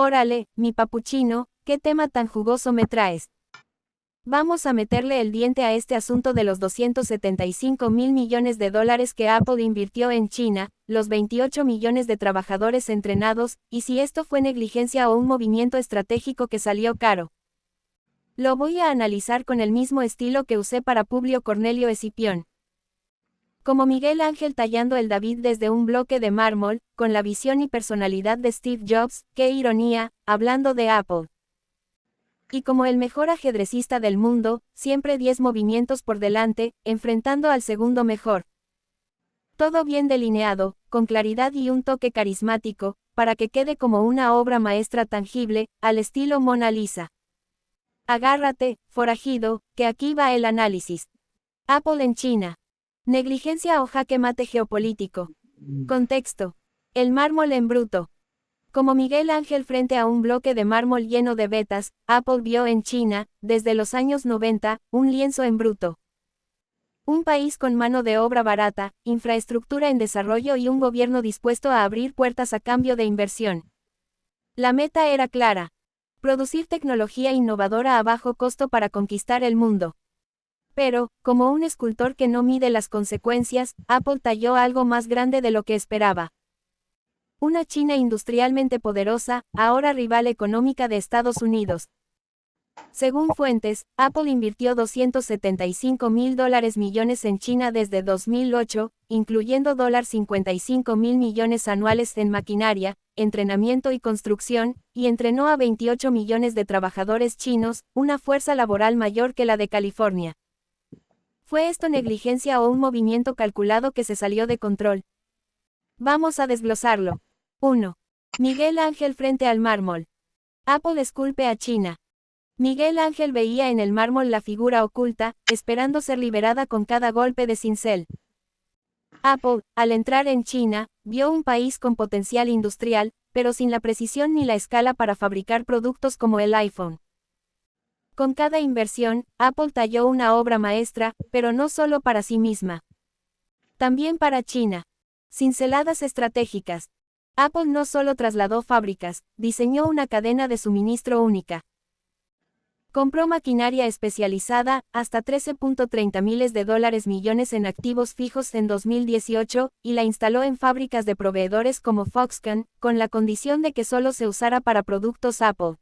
Órale, mi papuchino, ¿qué tema tan jugoso me traes? Vamos a meterle el diente a este asunto de los 275 mil millones de dólares que Apple invirtió en China, los 28 millones de trabajadores entrenados, y si esto fue negligencia o un movimiento estratégico que salió caro. Lo voy a analizar con el mismo estilo que usé para Publio Cornelio Escipión. Como Miguel Ángel tallando el David desde un bloque de mármol, con la visión y personalidad de Steve Jobs, qué ironía, hablando de Apple. Y como el mejor ajedrecista del mundo, siempre 10 movimientos por delante, enfrentando al segundo mejor. Todo bien delineado, con claridad y un toque carismático, para que quede como una obra maestra tangible, al estilo Mona Lisa. Agárrate, forajido, que aquí va el análisis. Apple en China. Negligencia o jaque mate geopolítico. Contexto. El mármol en bruto. Como Miguel Ángel frente a un bloque de mármol lleno de vetas, Apple vio en China, desde los años 90, un lienzo en bruto. Un país con mano de obra barata, infraestructura en desarrollo y un gobierno dispuesto a abrir puertas a cambio de inversión. La meta era clara. Producir tecnología innovadora a bajo costo para conquistar el mundo. Pero, como un escultor que no mide las consecuencias, Apple talló algo más grande de lo que esperaba. Una China industrialmente poderosa, ahora rival económica de Estados Unidos. Según fuentes, Apple invirtió 275 mil millones en China desde 2008, incluyendo $55 mil millones anuales en maquinaria, entrenamiento y construcción, y entrenó a 28 millones de trabajadores chinos, una fuerza laboral mayor que la de California. ¿Fue esto negligencia o un movimiento calculado que se salió de control? Vamos a desglosarlo. 1. Miguel Ángel frente al mármol. Apple esculpe a China. Miguel Ángel veía en el mármol la figura oculta, esperando ser liberada con cada golpe de cincel. Apple, al entrar en China, vio un país con potencial industrial, pero sin la precisión ni la escala para fabricar productos como el iPhone. Con cada inversión, Apple talló una obra maestra, pero no solo para sí misma. También para China. Cinceladas estratégicas. Apple no solo trasladó fábricas, diseñó una cadena de suministro única. Compró maquinaria especializada, hasta 13.30 miles de dólares millones en activos fijos en 2018, y la instaló en fábricas de proveedores como Foxconn, con la condición de que solo se usara para productos Apple.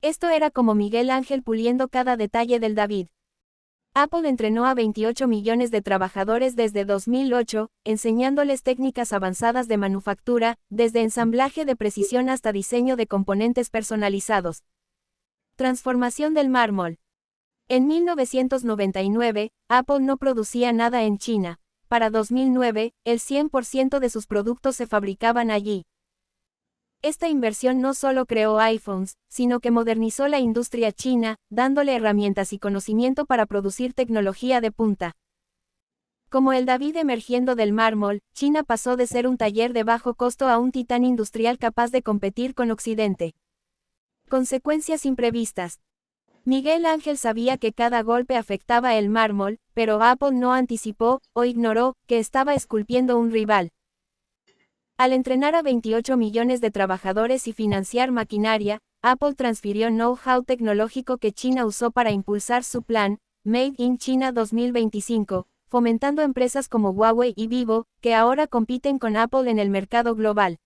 Esto era como Miguel Ángel puliendo cada detalle del David. Apple entrenó a 28 millones de trabajadores desde 2008, enseñándoles técnicas avanzadas de manufactura, desde ensamblaje de precisión hasta diseño de componentes personalizados. Transformación del mármol. En 1999, Apple no producía nada en China. Para 2009, el 100% de sus productos se fabricaban allí. Esta inversión no solo creó iPhones, sino que modernizó la industria china, dándole herramientas y conocimiento para producir tecnología de punta. Como el David emergiendo del mármol, China pasó de ser un taller de bajo costo a un titán industrial capaz de competir con Occidente. Consecuencias imprevistas. Miguel Ángel sabía que cada golpe afectaba el mármol, pero Apple no anticipó, o ignoró, que estaba esculpiendo un rival. Al entrenar a 28 millones de trabajadores y financiar maquinaria, Apple transfirió know-how tecnológico que China usó para impulsar su plan, Made in China 2025, fomentando empresas como Huawei y Vivo, que ahora compiten con Apple en el mercado global.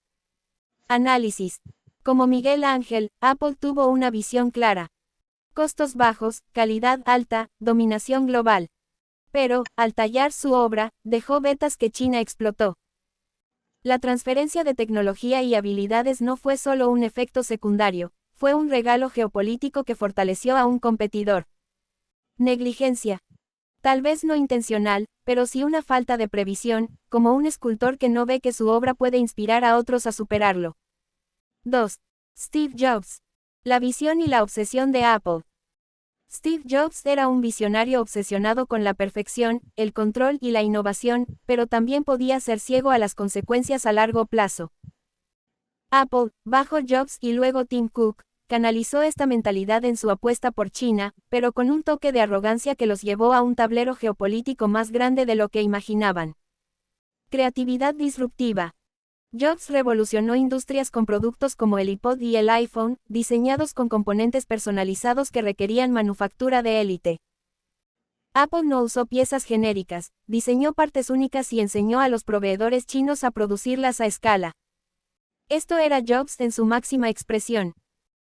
Análisis. Como Miguel Ángel, Apple tuvo una visión clara. Costos bajos, calidad alta, dominación global. Pero, al tallar su obra, dejó vetas que China explotó. La transferencia de tecnología y habilidades no fue solo un efecto secundario, fue un regalo geopolítico que fortaleció a un competidor. Negligencia. Tal vez no intencional, pero sí una falta de previsión, como un escultor que no ve que su obra puede inspirar a otros a superarlo. 2. Steve Jobs. La visión y la obsesión de Apple. Steve Jobs era un visionario obsesionado con la perfección, el control y la innovación, pero también podía ser ciego a las consecuencias a largo plazo. Apple, bajo Jobs y luego Tim Cook, canalizó esta mentalidad en su apuesta por China, pero con un toque de arrogancia que los llevó a un tablero geopolítico más grande de lo que imaginaban. Creatividad disruptiva. Jobs revolucionó industrias con productos como el iPod y el iPhone, diseñados con componentes personalizados que requerían manufactura de élite. Apple no usó piezas genéricas, diseñó partes únicas y enseñó a los proveedores chinos a producirlas a escala. Esto era Jobs en su máxima expresión.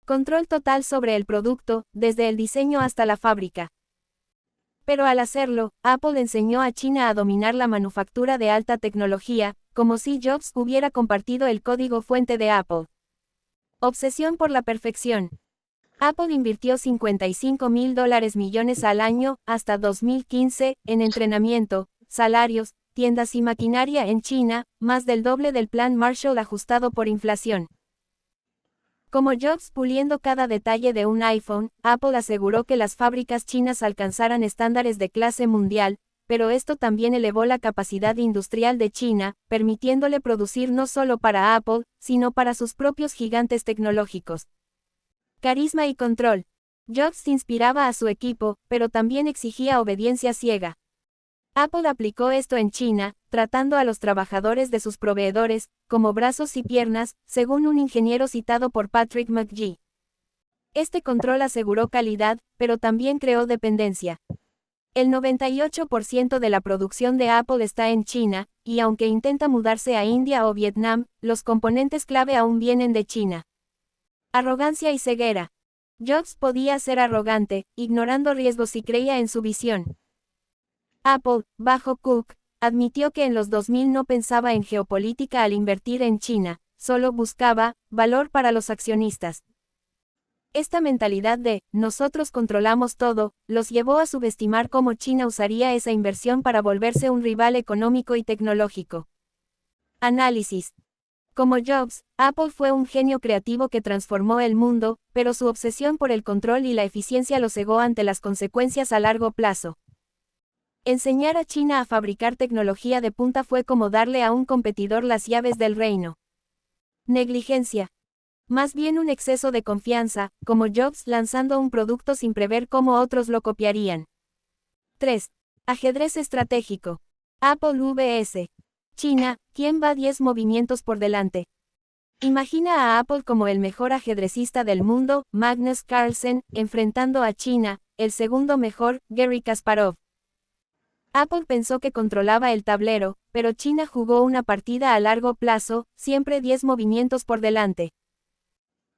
Control total sobre el producto, desde el diseño hasta la fábrica. Pero al hacerlo, Apple enseñó a China a dominar la manufactura de alta tecnología, como si Jobs hubiera compartido el código fuente de Apple. Obsesión por la perfección. Apple invirtió $55.000 millones al año, hasta 2015, en entrenamiento, salarios, tiendas y maquinaria en China, más del doble del plan Marshall ajustado por inflación. Como Jobs puliendo cada detalle de un iPhone, Apple aseguró que las fábricas chinas alcanzaran estándares de clase mundial, pero esto también elevó la capacidad industrial de China, permitiéndole producir no solo para Apple, sino para sus propios gigantes tecnológicos. Carisma y control. Jobs inspiraba a su equipo, pero también exigía obediencia ciega. Apple aplicó esto en China, tratando a los trabajadores de sus proveedores, como brazos y piernas, según un ingeniero citado por Patrick McGee. Este control aseguró calidad, pero también creó dependencia. El 98% de la producción de Apple está en China, y aunque intenta mudarse a India o Vietnam, los componentes clave aún vienen de China. Arrogancia y ceguera. Jobs podía ser arrogante, ignorando riesgos y creía en su visión. Apple, bajo Cook, admitió que en los 2000 no pensaba en geopolítica al invertir en China, solo buscaba valor para los accionistas. Esta mentalidad de "nosotros controlamos todo", los llevó a subestimar cómo China usaría esa inversión para volverse un rival económico y tecnológico. Análisis. Como Jobs, Apple fue un genio creativo que transformó el mundo, pero su obsesión por el control y la eficiencia lo cegó ante las consecuencias a largo plazo. Enseñar a China a fabricar tecnología de punta fue como darle a un competidor las llaves del reino. Negligencia. Más bien un exceso de confianza, como Jobs lanzando un producto sin prever cómo otros lo copiarían. 3. Ajedrez estratégico. Apple vs. China, ¿quién va 10 movimientos por delante? Imagina a Apple como el mejor ajedrecista del mundo, Magnus Carlsen, enfrentando a China, el segundo mejor, Garry Kasparov. Apple pensó que controlaba el tablero, pero China jugó una partida a largo plazo, siempre 10 movimientos por delante.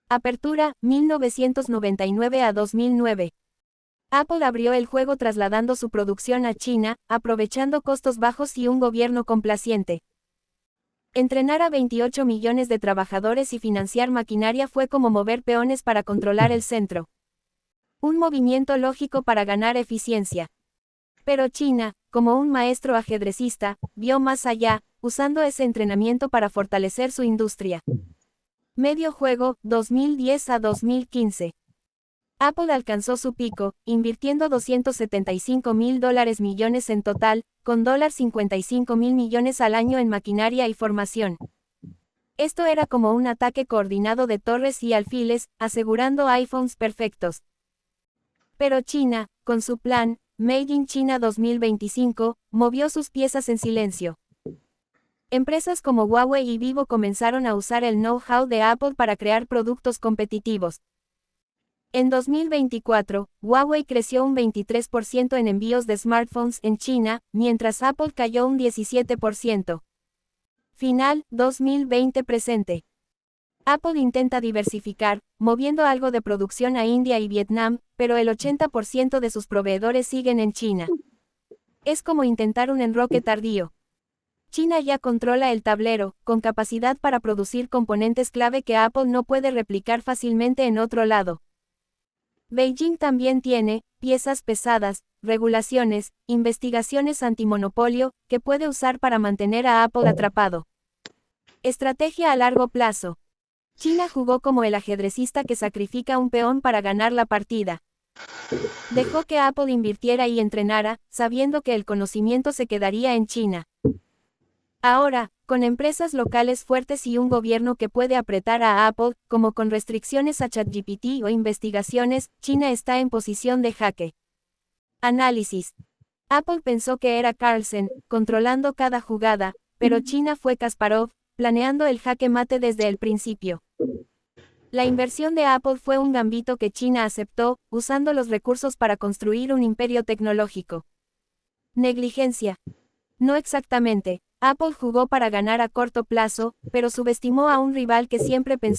Apertura, 1999 a 2009. Apple abrió el juego trasladando su producción a China, aprovechando costos bajos y un gobierno complaciente. Entrenar a 28 millones de trabajadores y financiar maquinaria fue como mover peones para controlar el centro. Un movimiento lógico para ganar eficiencia. Pero China, como un maestro ajedrecista, vio más allá, usando ese entrenamiento para fortalecer su industria. Medio juego, 2010 a 2015. Apple alcanzó su pico, invirtiendo $275.000 millones en total, con $55.000 millones al año en maquinaria y formación. Esto era como un ataque coordinado de torres y alfiles, asegurando iPhones perfectos. Pero China, con su plan, Made in China 2025, movió sus piezas en silencio. Empresas como Huawei y Vivo comenzaron a usar el know-how de Apple para crear productos competitivos. En 2024, Huawei creció un 23% en envíos de smartphones en China, mientras Apple cayó un 17%. Final, 2020 presente. Apple intenta diversificar, moviendo algo de producción a India y Vietnam, pero el 80% de sus proveedores siguen en China. Es como intentar un enroque tardío. China ya controla el tablero, con capacidad para producir componentes clave que Apple no puede replicar fácilmente en otro lado. Beijing también tiene piezas pesadas, regulaciones, investigaciones antimonopolio, que puede usar para mantener a Apple atrapado. Estrategia a largo plazo. China jugó como el ajedrecista que sacrifica un peón para ganar la partida. Dejó que Apple invirtiera y entrenara, sabiendo que el conocimiento se quedaría en China. Ahora, con empresas locales fuertes y un gobierno que puede apretar a Apple, como con restricciones a ChatGPT o investigaciones, China está en posición de jaque. Análisis. Apple pensó que era Carlsen, controlando cada jugada, pero China fue Kasparov, planeando el jaque mate desde el principio. La inversión de Apple fue un gambito que China aceptó, usando los recursos para construir un imperio tecnológico. Negligencia. No exactamente. Apple jugó para ganar a corto plazo, pero subestimó a un rival que siempre pensó